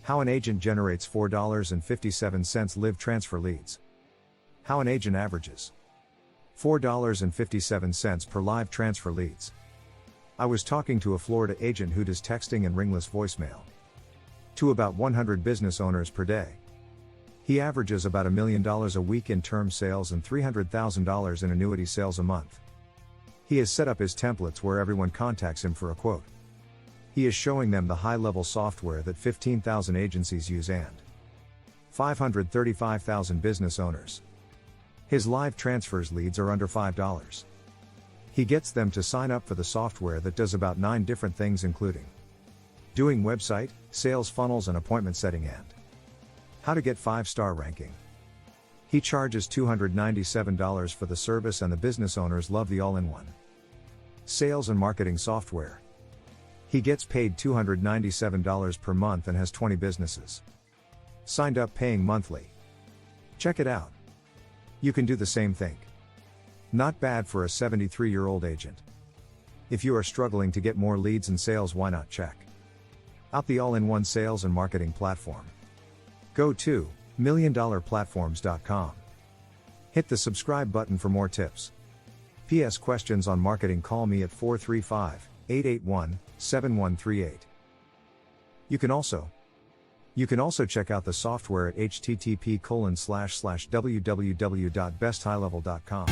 How an agent generates $4.57 live transfer leads. How an agent averages $4.57 per live transfer leads. I was talking to a Florida agent who does texting and ringless voicemail to about 100 business owners per day. He averages about $1 million a week in term sales and $300,000 in annuity sales a month. He has set up his templates where everyone contacts him for a quote. He is showing them the high-level software that 15,000 agencies use and 535,000 business owners. His live transfers leads are under $5. He gets them to sign up for the software that does about 9 different things, including doing website, sales funnels and appointment setting, and how to get 5-star ranking. He charges $297 for the service, and the business owners love the all-in-one sales and marketing software. He gets paid $297 per month and has 20 businesses signed up paying monthly. Check it out. You can do the same thing. Not bad for a 73-year-old agent. If you are struggling to get more leads and sales, why not check out the all-in-one sales and marketing platform? Go to milliondollarplatforms.com. Hit the subscribe button for more tips. PS questions on marketing, call me at 435-881-7138. You can also check out the software at http://www.besthighlevel.com.